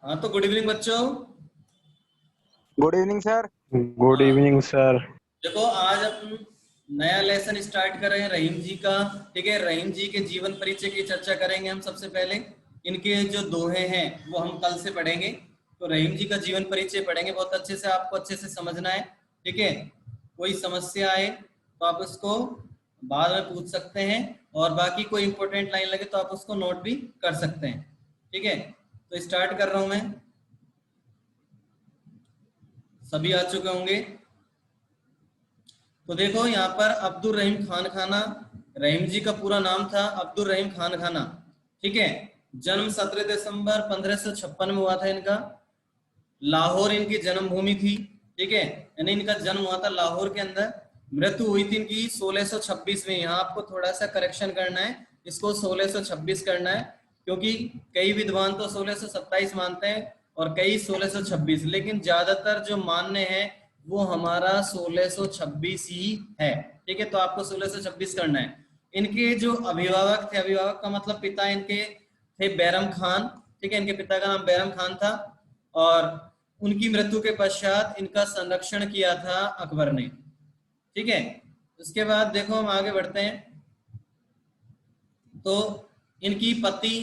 हाँ तो good evening बच्चों। Good evening sir. गुड हाँ, इवनिंग सर। देखो आज अपन नया लेसन स्टार्ट कर रहे हैं रहीम जी का। ठीक है, रहीम जी के जीवन परिचय की चर्चा करेंगे हम। सबसे पहले इनके जो दोहे हैं वो हम कल से पढ़ेंगे। तो रहीम जी का जीवन परिचय पढ़ेंगे बहुत अच्छे से, आपको अच्छे से समझना है। ठीक है, कोई समस्या आए तो आप उसको बाद में पूछ सकते हैं, और बाकी कोई इंपॉर्टेंट लाइन लगे तो आप उसको नोट भी कर सकते हैं। ठीक है, तो स्टार्ट कर रहा हूं मैं। सभी आ चुके होंगे। तो देखो यहाँ पर अब्दुल रहीम खान खाना, रहीम जी का पूरा नाम था अब्दुल रहीम खान खाना। ठीक है, जन्म 17 दिसंबर 1556 में हुआ था इनका। लाहौर इनकी जन्मभूमि थी। ठीक है, यानी इनका जन्म हुआ था लाहौर के अंदर। मृत्यु हुई थी इनकी 1626 में। यहाँ आपको थोड़ा सा करेक्शन करना है, इसको 1626 करना है, क्योंकि कई विद्वान तो 1627 मानते हैं और कई 1626, लेकिन ज्यादातर जो मान्य है वो हमारा 1626 ही है। ठीक है, तो आपको 1626 करना है। इनके जो अभिभावक थे, अभिभावक का मतलब पिता इनके थे बैरम खान। ठीक है, इनके पिता का नाम बैरम खान था, और उनकी मृत्यु के पश्चात इनका संरक्षण किया था अकबर ने। ठीक है, उसके बाद देखो हम आगे बढ़ते हैं। तो इनकी पति,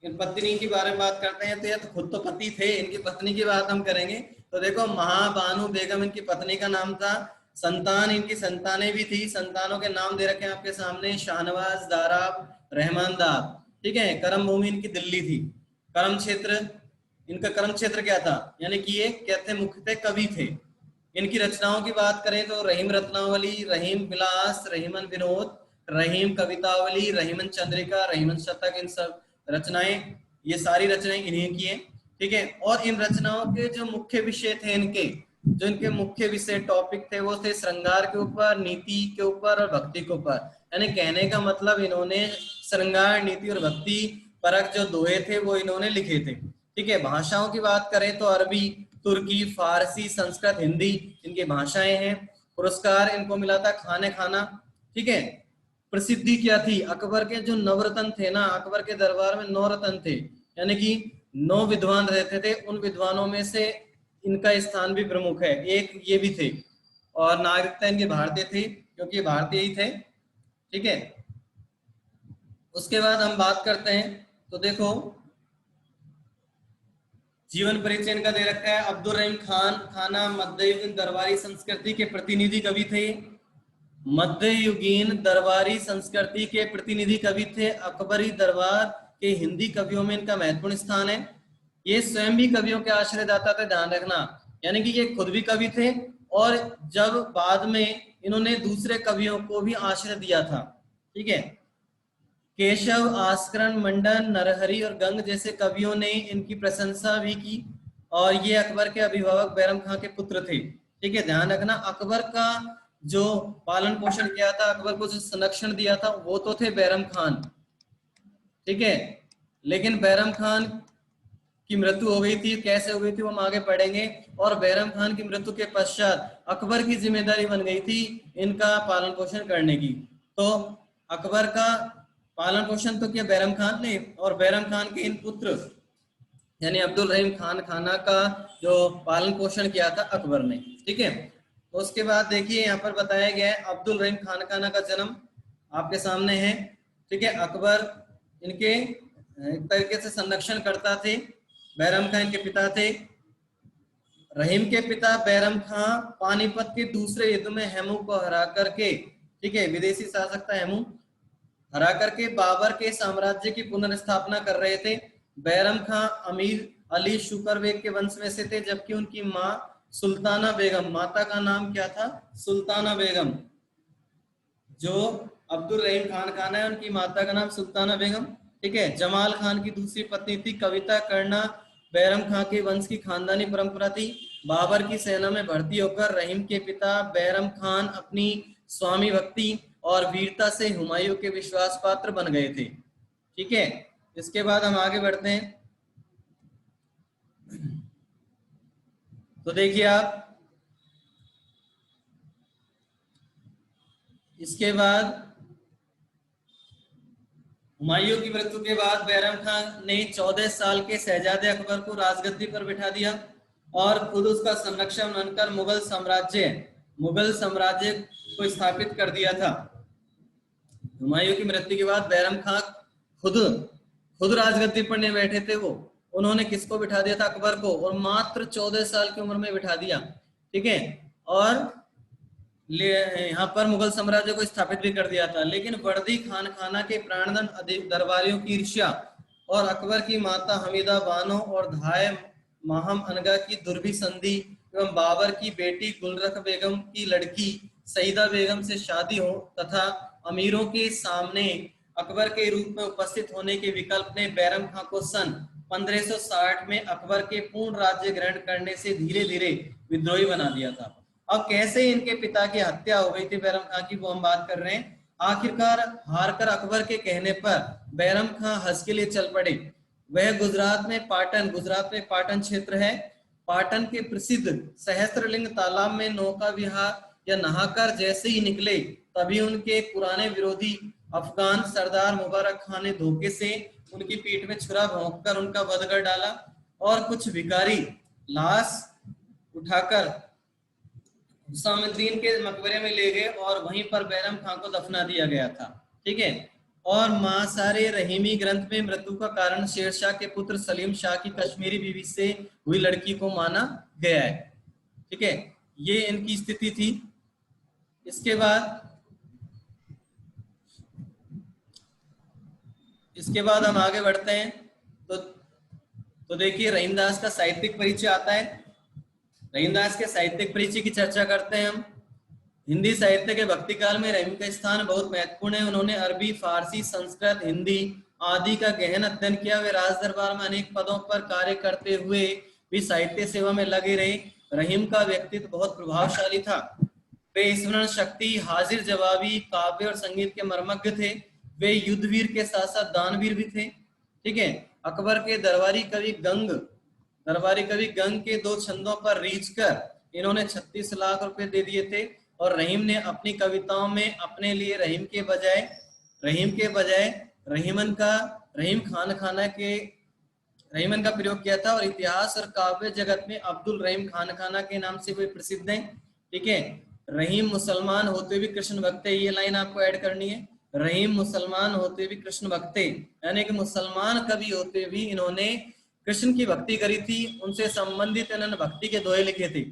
इन पत्नी के बारे में बात करते हैं। तो ये तो खुद तो पति थे, इनकी पत्नी की बात हम करेंगे। तो देखो महाबानु बेगम इनकी पत्नी का नाम था। संतान, इनकी संतानें भी थी। संतानों के नाम दे रखे हैं आपके सामने, शाहनवाज, दाराब, रहमान दाद। ठीक है, कर्म भूमि इनकी दिल्ली थी। कर्म क्षेत्र, इनका कर्म क्षेत्र क्या था, यानी कि ये कहते मुख्यतः कवि थे। इनकी रचनाओं की बात करें तो रहीम रत्नावली, रहीम विलास, रहीमन विनोद, रहीम कवितावली, रहीमन चंद्रिका, रहीमन शतक, इन सब रचनाएं, ये सारी रचनाएं इन्हीं की हैं। ठीक है, और इन रचनाओं के जो मुख्य विषय थे इनके, जो इनके मुख्य विषय टॉपिक थे वो थे श्रृंगार के ऊपर, नीति के ऊपर और भक्ति के ऊपर। यानी कहने का मतलब इन्होंने श्रृंगार, नीति और भक्ति परक जो दोहे थे वो इन्होंने लिखे थे। ठीक है, भाषाओं की बात करें तो अरबी, तुर्की, फारसी, संस्कृत, हिंदी इनकी भाषाएं हैं। पुरस्कार इनको मिला था खाने खाना। ठीक है, प्रसिद्धि क्या थी, अकबर के जो नवरत्न थे ना, अकबर के दरबार में 9 रत्न थे, यानी कि 9 विद्वान रहते थे। उन विद्वानों में से इनका स्थान भी प्रमुख है, एक ये भी थे। और नागरिकता इनकी भारतीय थी, क्योंकि भारतीय ही थे। ठीक है, उसके बाद हम बात करते हैं। तो देखो जीवन परिचय इनका दे रखा है। अब्दुल रहीम खान खाना मध्ययुगीन दरबारी संस्कृति के प्रतिनिधि कवि थे। मध्ययुगीन दरबारी संस्कृति के प्रतिनिधि कवि थे। अकबरी दरबार के हिंदी कवियों में इनका महत्वपूर्ण स्थान है। ये स्वयं भी कवियों के आश्रयदाता थे, ध्यान रखना। यानी कि ये खुद भी कवि थे, और जब बाद में इन्होंने दूसरे कवियों को भी आश्रय दिया था। ठीक है, केशव, आस्करण, मंडन, नरहरि और गंग जैसे कवियों ने इनकी प्रशंसा भी की, और ये अकबर के अभिभावक बैरम खां के पुत्र थे। ठीक है, ध्यान रखना, अकबर का जो पालन पोषण किया था, अकबर को जो संरक्षण दिया था, वो तो थे बैरम खान। ठीक है, लेकिन बैरम खान की मृत्यु हो गई थी। कैसे हो गई थी वो हम आगे पढ़ेंगे। और बैरम खान की मृत्यु के पश्चात अकबर की जिम्मेदारी बन गई थी इनका पालन पोषण करने की। तो अकबर का पालन पोषण तो किया बैरम खान ने, और बैरम खान के इन पुत्र यानी अब्दुल रहीम खान खाना का जो पालन पोषण किया था अकबर ने। ठीक है, तो उसके बाद देखिए यहाँ पर बताया गया है अब्दुल रहीम खान खाना का जन्म आपके सामने है। ठीक है, अकबर इनके एक तरीके से संरक्षण करता थे। बैरम खान इनके पिता थे। रहीम के पिता बैरम खां पानीपत के दूसरे युद्ध में हेमू को हरा करके, ठीक है, विदेशी शासक था हेमू, हरा करके बाबर के साम्राज्य की पुनर्स्थापना कर रहे थे। बैरम खां अमीर अली शुकर बेग के वंश में से थे, जबकि उनकी मां सुल्ताना बेगम, माता का नाम क्या था, सुल्ताना बेगम। जो अब्दुल रहीम खान खान है उनकी माता का नाम सुल्ताना बेगम। ठीक है, जमाल खान की दूसरी पत्नी थी कविता करना। बैरम खां के वंश की खानदानी परंपरा थी। बाबर की सेना में भर्ती होकर रहीम के पिता बैरम खान अपनी स्वामी भक्ति और वीरता से हुमायूं के विश्वास पात्र बन गए थे। ठीक है, इसके बाद हम आगे बढ़ते हैं। तो देखिए आप, इसके बाद हुमायूं की मृत्यु के बाद बैरम खान ने 14 साल के शहजादे अकबर को राजगद्दी पर बिठा दिया और खुद उसका संरक्षण बनकर मुगल साम्राज्य को स्थापित कर दिया था। हुमायूं की मृत्यु के बाद बैरम खान खुद खुद राजगद्दी पर नहीं बैठे थे, वो उन्होंने किसको बिठा दिया था? अकबर को, और मात्र 14 साल की उम्र में बिठा दिया। ठीक है, और यहाँ पर मुगल साम्राज्य को स्थापित भी कर दिया था। लेकिन वर्दी खान खाना के प्राणदंड अधिक दरबारियों की ईर्ष्या और अकबर की माता हमीदा बानो और धाय माहम अनगा की दुर्भी संधि एवं बाबर की बेटी गुलरख बेगम की लड़की सईदा बेगम से शादी हो तथा अमीरों के सामने अकबर के रूप में उपस्थित होने के विकल्प ने बैरम खां को सन 1560 में अकबर के पूर्ण राज्य ग्रहण करने से धीरे धीरे विद्रोही बना दिया था। अब कैसे इनके पिता की हत्या हो गई थी बैरम खां की, वो हम बात कर रहे हैं। आखिरकार हारकर अकबर के कहने पर बैरम खां हज के लिए चल पड़े। वह गुजरात में पाटन क्षेत्र है। पाटन के प्रसिद्ध सहस्त्रलिंग तालाब में नौका विहार या नहाकर जैसे ही निकले तभी उनके पुराने विरोधी अफगान सरदार मुबारक खान ने धोखे से उनकी पीठ में छुरा भोंककर उनका वध कर डाला और कुछ भिखारी लाश उठाकर हुसामुद्दीन के मकबरे में ले गए और वहीं पर बैरम खां को दफना दिया गया था। ठीक है, और मासारे रहीमी ग्रंथ में मृत्यु का कारण शेरशाह के पुत्र सलीम शाह की कश्मीरी बीवी से हुई लड़की को माना गया है। ठीक है, ये इनकी स्थिति थी। इसके बाद हम आगे बढ़ते हैं। तो देखिए, रहीमदास का साहित्यिक परिचय आता है। रहीमदास के साहित्यिक परिचय की चर्चा करते हैं हम। हिंदी साहित्य के भक्ति काल में रहीम का स्थान बहुत महत्वपूर्ण है। उन्होंने अरबी, फारसी, संस्कृत, हिंदी आदि का गहन अध्ययन किया। वे राज दरबार में अनेक पदों पर कार्य करते हुए भी साहित्य सेवा में लगे रहे। रहीम का व्यक्तित्व बहुत प्रभावशाली था। वे स्मरण शक्ति, हाजिर जवाबी, काव्य और संगीत के मर्मज्ञ थे। वे युद्धवीर के साथ साथ दानवीर भी थे। ठीक है, अकबर के दरबारी कवि गंग के 2 छंदों पर रीझ कर इन्होंने 36 लाख रुपए दे दिए थे और रहीम ने अपनी कविताओं में अपने लिए रहीम के बजाय रहीमन का प्रयोग किया था और इतिहास और काव्य जगत में अब्दुल रहीम खान खाना के नाम से वे प्रसिद्ध हैं। ठीक है, रहीम मुसलमान होते भी कृष्ण भक्त है। ये लाइन आपको ऐड करनी है। रहीम मुसलमान होते भी कृष्ण भक्त, यानी कि मुसलमान कवि होते भी इन्होंने कृष्ण की भक्ति करी थी। उनसे संबंधित इन्होंने भक्ति के दोहे लिखे थे।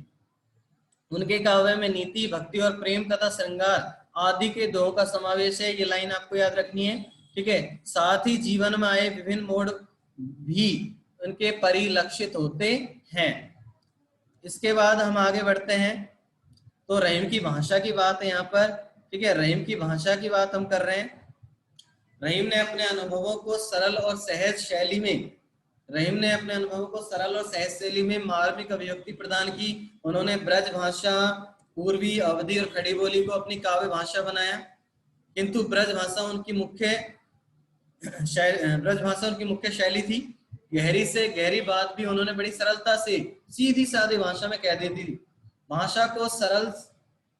उनके काव्य में नीति, भक्ति और प्रेम तथा श्रृंगार आदि के दोहों का समावेश है। ये लाइन आपको याद रखनी है। ठीक है, साथ ही जीवन में आए विभिन्न मोड़ भी उनके परिलक्षित होते हैं। इसके बाद हम आगे बढ़ते हैं। तो रहीम की भाषा की बात है यहाँ पर। ठीक है, रहीम की भाषा की बात हम कर रहे हैं। रहीम ने अपने अनुभवों को सरल और सहज शैली में मार्मिक अभिव्यक्ति प्रदान की। उन्होंने ब्रज भाषा, पूर्वी, अवधी और खड़ी बोली को अपनी काव्य भाषा बनाया, किंतु ब्रज भाषा उनकी मुख्य शैली थी। गहरी से गहरी बात भी उन्होंने बड़ी सरलता से सीधी सादी भाषा में कह दी थी। भाषा को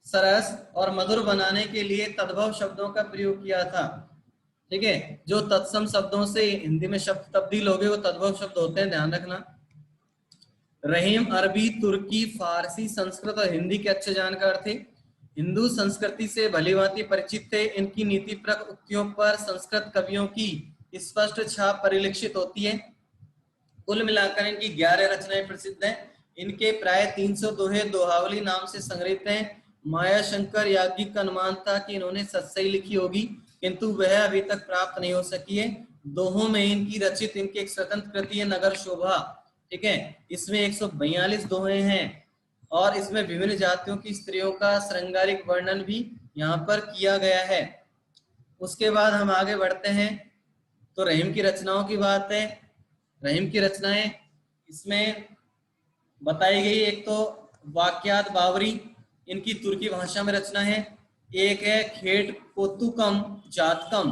सरस और मधुर बनाने के लिए तद्भव शब्दों का प्रयोग किया था। ठीक है, जो तत्सम शब्दों से हिंदी में शब्द तब्दील हो गए वो तद्भव शब्द होते हैं, ध्यान रखना। रहीम अरबी, तुर्की, फारसी, संस्कृत और हिंदी के अच्छे जानकार थे। हिंदू संस्कृति से भलीभांति परिचित थे। इनकी नीतिपरक उक्तियों पर संस्कृत कवियों की स्पष्ट छाप परिलक्षित होती है। कुल मिलाकर इनकी 11 रचनाएं प्रसिद्ध हैं। इनके प्राय 300 दोहे दोहावली नाम से संग्रहित हैं। माया शंकर याज्ञिक का अनुमान था कि इन्होंने सत्सई लिखी होगी, किंतु वह अभी तक प्राप्त नहीं हो सकी है। दोहों में इनकी रचित इनकी एक स्वतंत्र कृति है, नगर शोभा। ठीक है, इसमें 142 दोहे हैं और इसमें विभिन्न जातियों की स्त्रियों का श्रृंगारिक वर्णन भी यहाँ पर किया गया है। उसके बाद हम आगे बढ़ते हैं। तो रहीम की रचनाओं की बात है। रहीम की रचनाएं इसमें बताई गई। एक तो वाक्यात बावरी, इनकी तुर्की भाषा में रचना है। एक है खेट कोतुकम जातकम,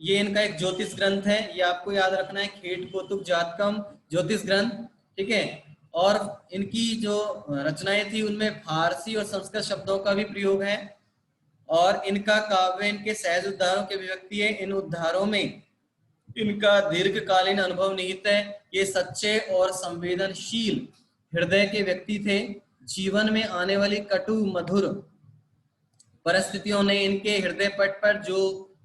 ये इनका एक ज्योतिष ग्रंथ है, ये आपको याद रखना है, खेट कोतुक जातकम ज्योतिष ग्रंथ। ठीक है, और इनकी जो रचनाएं थी उनमें फारसी और संस्कृत शब्दों का भी प्रयोग है और इनका काव्य इनके सहज उद्धारों की अभिव्यक्ति है। इन उद्धारों में इनका दीर्घकालीन अनुभव निहित है। ये सच्चे और संवेदनशील हृदय के व्यक्ति थे। जीवन में आने वाली कटु मधुर परिस्थितियों ने इनके हृदय पट पर जो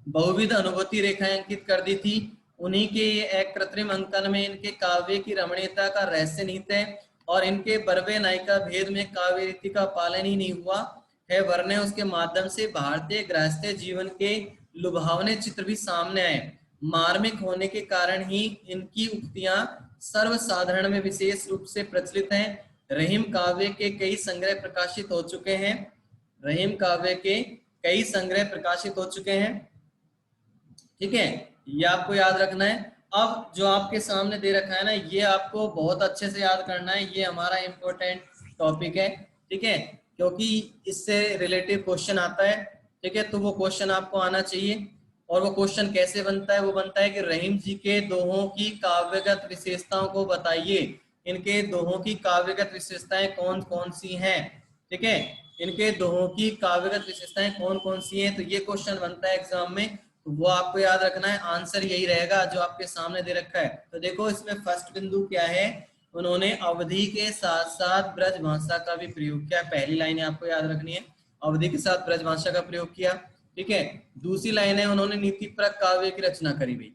बहुविध अनुभूति रेखाएं अंकित कर दी थी, उन्हीं के ये एक कृत्रिम अंकन में इनके काव्य की रमणीयता का रहस्य निहित है। और इनके बर्वे नायिका भेद में काव्य रीति का पालन ही नहीं हुआ है, वरने उसके माध्यम से भारतीय गृहस्थ जीवन के लुभावने चित्र भी सामने आए। मार्मिक होने के कारण ही इनकी उक्तियां सर्वसाधारण में विशेष रूप से प्रचलित हैं। रहीम काव्य के कई संग्रह प्रकाशित हो चुके हैं। रहीम काव्य के कई संग्रह प्रकाशित हो चुके हैं। ठीक है, ये आपको याद रखना है। अब जो आपके सामने दे रखा है ना, ये आपको बहुत अच्छे से याद करना है। ये हमारा इम्पोर्टेंट टॉपिक है। ठीक है, क्योंकि इससे रिलेटेड क्वेश्चन आता है। ठीक है, तो वो क्वेश्चन आपको आना चाहिए। और वो क्वेश्चन कैसे बनता है? वो बनता है कि रहीम जी के दोहों की काव्यगत विशेषताओं को बताइए। इनके दोहों की काव्यगत विशेषताएं कौन कौन सी हैं? ठीक है, इनके दोहों की काव्यगत विशेषताएं कौन कौन सी हैं? तो ये क्वेश्चन बनता है एग्जाम में, तो वो आपको याद रखना है। आंसर यही रहेगा जो आपके सामने दे रखा है। तो देखो इसमें फर्स्ट बिंदु क्या है, उन्होंने अवधि के साथ साथ ब्रज भाषा का भी प्रयोग किया। पहली लाइन आपको याद रखनी है, अवधि के साथ ब्रज भाषा का प्रयोग किया। ठीक है, दूसरी लाइन है उन्होंने नीतिपरक काव्य की रचना करी भाई।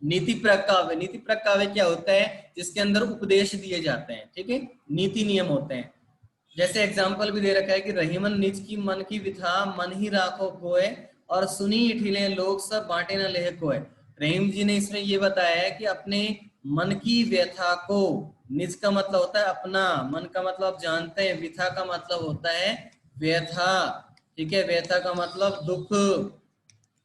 नीतिपरक काव्य, नीतिपरक काव्य क्या होता है? जिसके अंदर उपदेश दिए जाते हैं। ठीक है, नीति नियम होते हैं। जैसे एग्जाम्पल भी दे रखा है कि रहीमन निज की मन की विथा मन ही राखो कोय, और सुनी इठिले लोग सब बांटे न लेह कोय। रहीम जी ने इसमें ये बताया है कि अपने मन की व्यथा को, निज का मतलब होता है अपना, मन का मतलब जानते हैं, विथा का मतलब होता है व्यथा। ठीक है, व्यथा का मतलब दुख।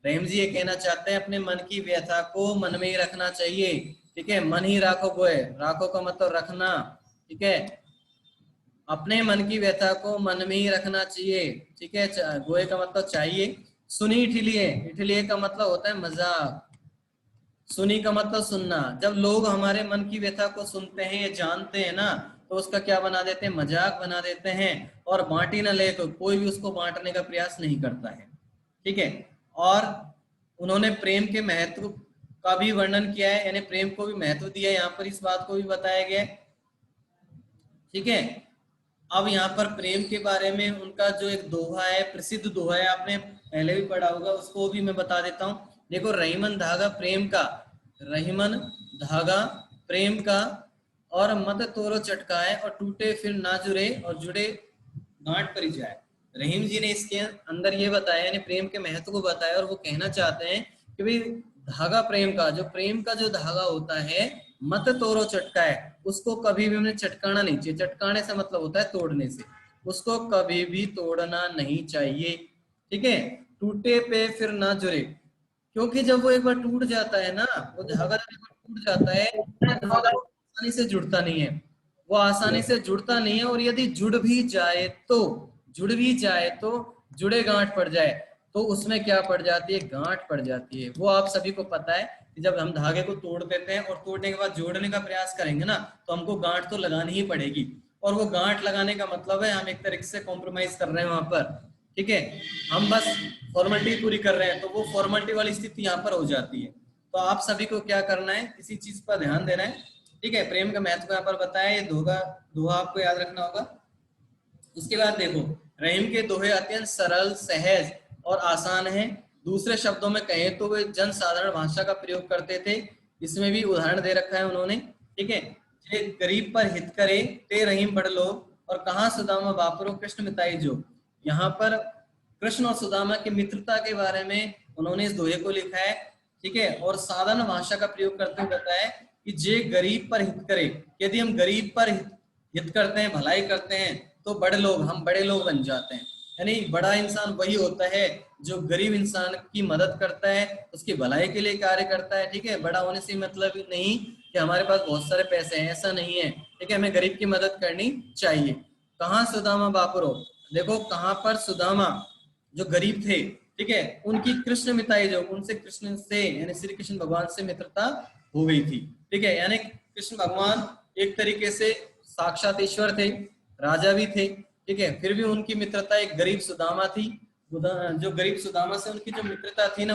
रहीम जी ये कहना चाहते हैं अपने मन की व्यथा को मन में ही रखना चाहिए। ठीक है, मन ही राखो कोय, राखो का मतलब रखना। ठीक है, अपने मन की व्यथा को मन में ही रखना चाहिए। ठीक है, गोए का मतलब चाहिए। सुनी इठिलिए, इठिलिए का मतलब होता है मजाक। सुनी का मतलब सुनना। जब लोग हमारे मन की व्यथा को सुनते हैं या जानते हैं ना, तो उसका क्या बना देते हैं? मजाक बना देते हैं। और बांटी ना ले, कोई भी उसको बांटने का प्रयास नहीं करता है। ठीक है, और उन्होंने प्रेम के महत्व का भी वर्णन किया है, यानी प्रेम को भी महत्व दिया है। यहाँ पर इस बात को भी बताया गया है। ठीक है, अब यहाँ पर प्रेम के बारे में उनका जो एक दोहा है, प्रसिद्ध दोहा है, आपने पहले भी पढ़ा होगा, उसको भी मैं बता देता हूँ। देखो, रहीमन धागा प्रेम का, रहीमन धागा प्रेम का, और मत तोरो चटकाए, और टूटे फिर ना जुड़े, और जुड़े गांठ पर ही जाए। रहीम जी ने इसके अंदर ये बताया, यानी प्रेम के महत्व को बताया। और वो कहना चाहते हैं कि भाई धागा प्रेम का, जो प्रेम का जो धागा होता है, मत तोरो चटकाए, उसको कभी भी हमने चटकाना नहीं चाहिए। चटकाने से मतलब होता है तोड़ने से, उसको कभी भी तोड़ना नहीं चाहिए। ठीक है, टूटे पे फिर ना जुड़े, क्योंकि जब वो एक बार टूट जाता है ना, वो धागा जब एक बार टूट जाता है, तो धागा आसानी से जुड़ता नहीं है। वो आसानी से जुड़ता नहीं है। और यदि जुड़ भी जाए तो, जुड़ भी जाए तो जुड़े गांठ पड़ जाए, तो उसमें क्या पड़ जाती है? गांठ पड़ जाती है। वो आप सभी को पता है कि जब हम धागे को तोड़ देते हैं और तोड़ने के बाद जोड़ने का प्रयास करेंगे ना, तो हमको गांठ तो लगानी ही पड़ेगी। और वो गांठ लगाने का मतलब है हम एक तरीके से कॉम्प्रोमाइज कर रहे हैं वहां पर। ठीक है, हम बस फॉर्मेलिटी पूरी कर रहे हैं, तो वो फॉर्मेलिटी वाली स्थिति यहाँ पर हो जाती है। तो आप सभी को क्या करना है? इसी चीज पर ध्यान देना है। ठीक है, प्रेम का महत्व यहाँ पर बताया, ये दोहा आपको याद रखना होगा। उसके बाद देखो, रहीम के दोहे अत्यंत सरल, सहज और आसान हैं। दूसरे शब्दों में कहें तो वे जन साधारण भाषा का प्रयोग करते थे। इसमें भी उदाहरण दे रखा है उन्होंने। ठीक है, जे गरीब पर हित करे ते रहीम बड़ लो, और कहाँ सुदामा बापरो कृष्ण मिताई जो। यहाँ पर कृष्ण और सुदामा की मित्रता के बारे में उन्होंने इस दोहे को लिखा है। ठीक है, और साधारण भाषा का प्रयोग करते हुए बताया कि जे गरीब पर हित करे, यदि हम गरीब पर हित करते हैं, भलाई करते हैं, तो बड़े लोग, हम बड़े लोग बन जाते हैं। यानी बड़ा इंसान वही होता है जो गरीब इंसान की मदद करता है, उसकी भलाई के लिए कार्य करता है। ठीक है, बड़ा होने से मतलब नहीं कि हमारे पास बहुत सारे पैसे हैं, ऐसा नहीं है। ठीक है, हमें गरीब की मदद करनी चाहिए। कहाँ सुदामा बापरो, देखो कहाँ पर सुदामा जो गरीब थे, ठीक है, उनकी कृष्ण मिताई जो, उनसे कृष्ण से यानी श्री कृष्ण भगवान से मित्रता हो गई थी। ठीक है, यानी कृष्ण भगवान एक तरीके से साक्षात ईश्वर थे, राजा भी थे। ठीक है, फिर भी उनकी मित्रता एक गरीब सुदामा थी। जो गरीब सुदामा से उनकी जो मित्रता थी ना,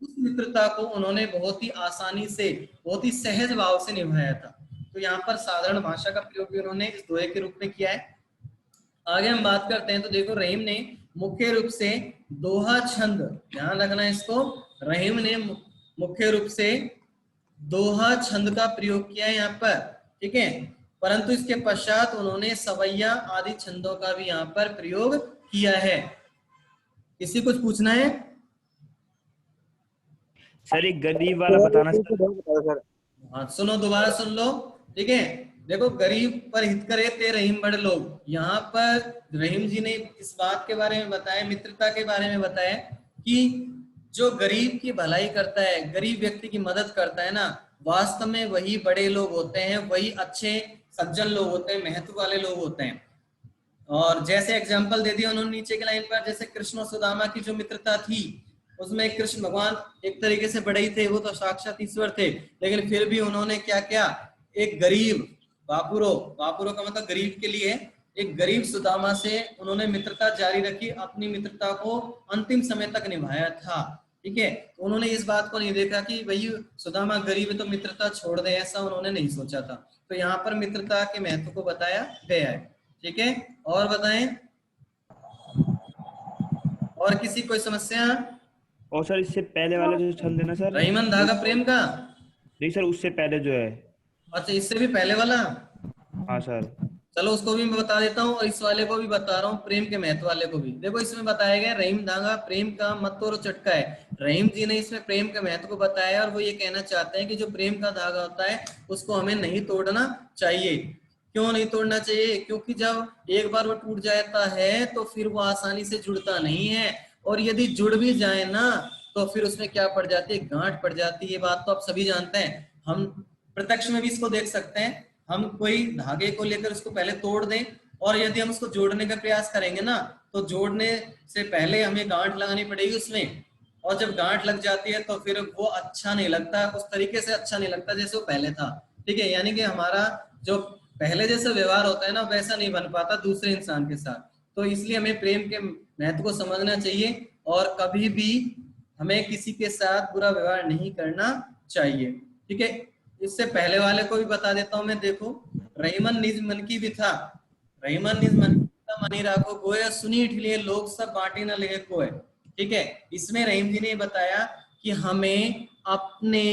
उस मित्रता को उन्होंने बहुत ही आसानी से, बहुत ही सहज भाव से निभाया था। तो यहाँ पर साधारण भाषा का प्रयोग भी उन्होंने इस दोहे के रूप में किया है। आगे हम बात करते हैं तो देखो रहीम ने मुख्य रूप से दोहा छंद, ध्यान रखना इसको, रहीम ने मुख्य रूप से दोहा छंद का प्रयोग किया है यहाँ पर, ठीक है। परंतु इसके पश्चात उन्होंने सवैया आदि छंदों का भी यहाँ पर प्रयोग किया है। किसी कुछ पूछना है? सर एक गरीब वाला बताना सर। हाँ सुनो, दोबारा सुन लो, ठीक है। देखो, गरीब पर हित करे ते रहीम बड़े लोग, यहाँ पर रहीम जी ने इस बात के बारे में बताया, मित्रता के बारे में बताया कि जो गरीब की भलाई करता है, गरीब व्यक्ति की मदद करता है ना, वास्तव में वही बड़े लोग होते हैं, वही अच्छे सज्जन लोग होते हैं, महत्व वाले लोग होते हैं। और जैसे एग्जाम्पल दे दिया उन्होंने नीचे की लाइन पर, जैसे कृष्ण और सुदामा की जो मित्रता थी, उसमें कृष्ण भगवान एक तरीके से बड़े ही थे, वो तो साक्षात ईश्वर थे, लेकिन फिर भी उन्होंने क्या किया, एक गरीब बापुरो, बापुरो का मतलब गरीब के लिए, एक गरीब सुदामा से उन्होंने मित्रता जारी रखी, अपनी मित्रता को अंतिम समय तक निभाया था, ठीक है। तो उन्होंने इस बात को नहीं देखा कि भाई सुदामा गरीब है तो मित्रता छोड़ दे, ऐसा उन्होंने नहीं सोचा था। तो यहाँ पर मित्रता के महत्व को बताया गया है, ठीक है। और बताएं, और किसी कोई समस्या? और सर इससे पहले वाला जो छंद है ना सर, रहीमन धागा प्रेम का, नहीं सर उससे पहले जो है। अच्छा इससे भी पहले वाला, हाँ सर। चलो उसको भी मैं बता देता हूँ, और इस वाले को भी बता रहा हूँ, प्रेम के महत्व वाले को भी। देखो इसमें बताया गया रहीम धागा प्रेम का मत तोड़ो चटका है। रहीम जी ने इसमें प्रेम के महत्व को बताया, और वो ये कहना चाहते हैं कि जो प्रेम का धागा होता है उसको हमें नहीं तोड़ना चाहिए। क्यों नहीं तोड़ना चाहिए? क्योंकि जब एक बार वो टूट जाता है तो फिर वो आसानी से जुड़ता नहीं है, और यदि जुड़ भी जाए ना तो फिर उसमें क्या पड़ जाती है, गांठ पड़ जाती है। ये बात तो आप सभी जानते हैं, हम प्रत्यक्ष में भी इसको देख सकते हैं। हम कोई धागे को लेकर उसको पहले तोड़ दें, और यदि हम उसको जोड़ने का प्रयास करेंगे ना, तो जोड़ने से पहले हमें गांठ लगानी पड़ेगी उसमें, और जब गांठ लग जाती है तो फिर वो अच्छा नहीं लगता, उस तरीके से अच्छा नहीं लगता जैसे वो पहले था, ठीक है। यानी कि हमारा जो पहले जैसा व्यवहार होता है ना, वैसा नहीं बन पाता दूसरे इंसान के साथ। तो इसलिए हमें प्रेम के महत्व को समझना चाहिए, और कभी भी हमें किसी के साथ बुरा व्यवहार नहीं करना चाहिए, ठीक है। इससे पहले वाले को भी बता देता हूं मैं। देखो, रहीमन निज मन की भी था, रहीमन निज मन की मनी राखो गोय, सुनी ठिलिए लोग सब बांटे न लगे कोय, ठीक है। इसमें रहीम जी ने बताया कि हमें अपने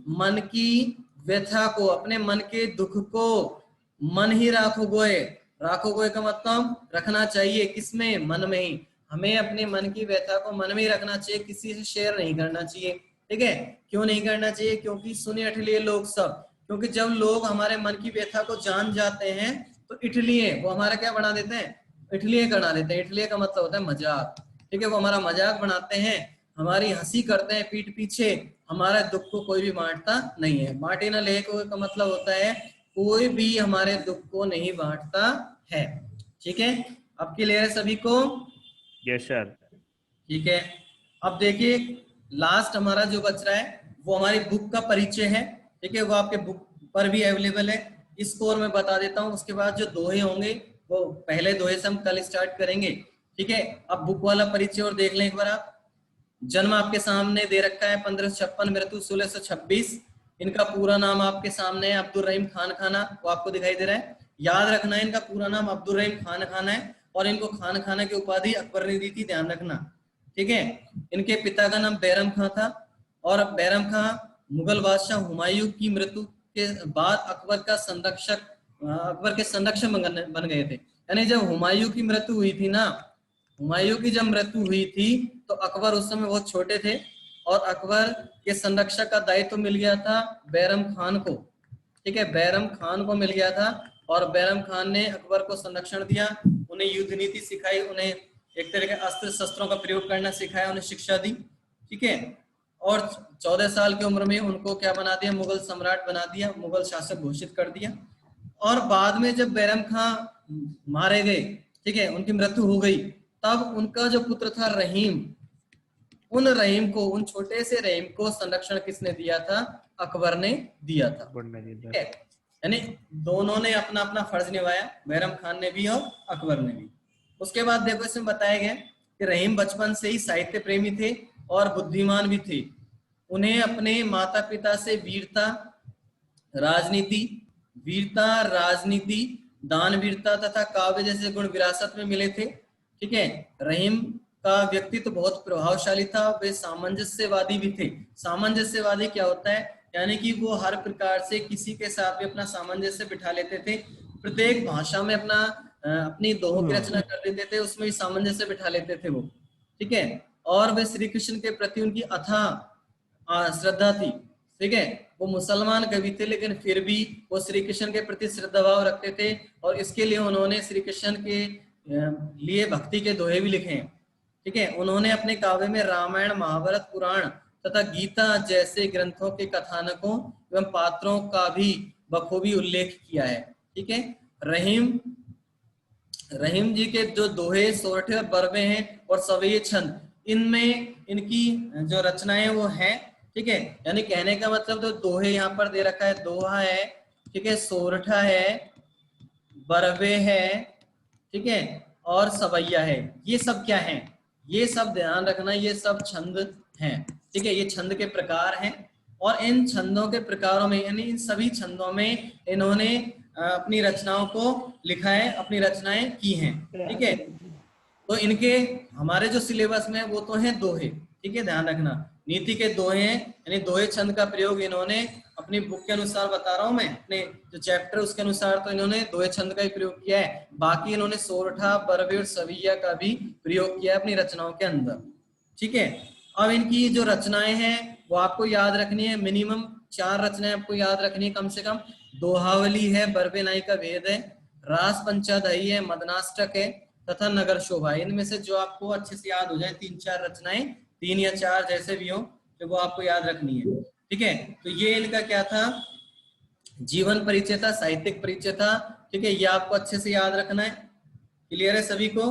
मन की व्यथा को, अपने मन के दुख को मन ही राखो गोय, राखो गोय का मतलब रखना चाहिए, किसमें? मन में ही। हमें अपने मन की व्यथा को मन में ही रखना चाहिए, किसी से शेयर नहीं करना चाहिए, ठीक है। क्यों नहीं करना चाहिए? क्योंकि सुने अठलिए लोग सब, क्योंकि जब लोग हमारे मन की व्यथा को जान जाते हैं तो इठलिए, वो हमारा क्या बना देते हैं, इठलिए बना देते हैं। इठलिए का मतलब होता है मजाक, ठीक है। वो हमारा मजाक बनाते हैं, हमारी हंसी करते हैं पीठ पीछे, हमारे दुख को कोई भी बांटता नहीं है। बांटे ना ले का मतलब होता है कोई भी हमारे दुख को नहीं बांटता है, ठीक है। अब क्लियर है सभी को? Yes sir. ठीक है। अब देखिए लास्ट हमारा जो बच रहा है वो हमारी बुक का परिचय है, ठीक है। वो आपके बुक पर भी अवेलेबल है, इसको और मैं बता देता हूँ। उसके बाद जो दोहे होंगे वो पहले दोहे से हम कल स्टार्ट करेंगे, ठीक है। अब बुक वाला परिचय और देख लें एक बार आप। जन्म आपके सामने दे रखा है 1556, मृत्यु 1626। इनका पूरा नाम आपके सामने है, अब्दुल रहीम खान खाना, वो आपको दिखाई दे रहा है। याद रखना है इनका पूरा नाम अब्दुल रहीम खान खाना है, और इनको खान खाना की उपाधि अकबर ने दी थी, ध्यान रखना, ठीक है। इनके पिता का नाम बैरम खां था, और बैरम खां मुगल बादशाह हुमायूं की मृत्यु के बाद अकबर का संरक्षक, अकबर के संरक्षक बन गए थे। यानी जब हुमायूं की मृत्यु हुई थी ना, हुमायूं की जब मृत्यु हुई थी तो अकबर उस समय बहुत छोटे थे, और अकबर के संरक्षक का दायित्व मिल गया था बैरम खान को, ठीक है। बैरम खान को मिल गया था, और बैरम खान ने अकबर को संरक्षण दिया, उन्हें युद्ध नीति सिखाई, उन्हें एक तरह के अस्त्र शस्त्रों का प्रयोग करना सिखाया, उन्हें शिक्षा दी, ठीक है। और 14 साल की उम्र में उनको क्या बना दिया, मुगल सम्राट बना दिया, मुगल शासक घोषित कर दिया। और बाद में जब बैरम खां मारे गए, ठीक है, उनकी मृत्यु हो गई, तब उनका जो पुत्र था रहीम, उन रहीम को, उन छोटे से रहीम को संरक्षण किसने दिया था? अकबर ने दिया था, ठीक है। यानी दोनों ने अपना अपना फर्ज निभाया, बैरम खान ने भी और अकबर ने भी। उसके बाद देखो इसमें बताया गया कि रहीम बचपन से ही साहित्य प्रेमी थे और बुद्धिमान भी थे। उन्हें अपने माता पिता से वीरता, राजनीति, दानवीरता तथा काव्य जैसे गुण विरासत में मिले थे। ठीक है। रहीम का व्यक्तित्व बहुत प्रभावशाली था, वे सामंजस्यवादी भी थे। सामंजस्यवादी क्या होता है, यानी कि वो हर प्रकार से किसी के साथ भी अपना सामंजस्य बिठा लेते थे, प्रत्येक भाषा में अपनी दोहों की रचना कर लेते थे, उसमें सामंजस्य बिठा लेते थे वो। ठीक है। और वे श्री कृष्ण के प्रति उनकी अथाह श्रद्धा थी। ठीक है। वो मुसलमान कवि थे, लेकिन फिर भी वो श्री कृष्ण के प्रति श्रद्धा भाव रखते थे, और इसके लिए उन्होंने श्री कृष्ण के लिए भक्ति के दोहे भी लिखे हैं। ठीक है। उन्होंने अपने काव्य में रामायण, महाभारत, पुराण तथा गीता जैसे ग्रंथों के कथानकों एवं पात्रों का भी बखूबी उल्लेख किया है। ठीक है। रहीम जी के जो दोहे, सोरठे और बरवे हैं और सवैये छंद, इनमें इनकी जो रचनाएं वो हैं। ठीक है। यानी कहने का मतलब जो दोहे यहाँ पर दे रखा है, दोहा है, ठीक है, सोरठा है, बरवे है, ठीक है, और सवैया है। ये सब क्या है, ये सब ध्यान रखना, ये सब छंद हैं। ठीक है। ये छंद के प्रकार हैं, और इन छंदों के प्रकारों में, यानी इन सभी छंदों में इन्होंने अपनी रचनाओं को लिखा है, अपनी रचनाएं की हैं। ठीक है। तो इनके हमारे जो सिलेबस में वो तो हैं दोहे। ठीक है, ध्यान रखना, नीति के दोहे हैं, यानी दोहे छंद का प्रयोग इन्होंने अपनी बुक के अनुसार बता रहा हूं मैं, अपने जो चैप्टर उसके अनुसार तो इन्होंने दोहे छंद का ही प्रयोग किया है। बाकी इन्होंने सोरठा, बरवे और सवैया का भी प्रयोग किया है अपनी रचनाओं के अंदर। ठीक है। अब इनकी जो रचनाएं हैं वो आपको याद रखनी है, मिनिमम 4 रचनाएं आपको याद रखनी है कम से कम। दोहावली है, बरवे नाई का वेद है, रास पंचादही है, मदनाष्टक है तथा नगर शोभा। इनमें से जो आपको अच्छे से याद हो जाए 3-4 रचनाएं, 3 या 4 जैसे भी हो, तो वो आपको याद रखनी है। ठीक है। तो ये इनका क्या था, जीवन परिचय था, साहित्यिक परिचय था। ठीक है। ये आपको अच्छे से याद रखना है। क्लियर है सभी को?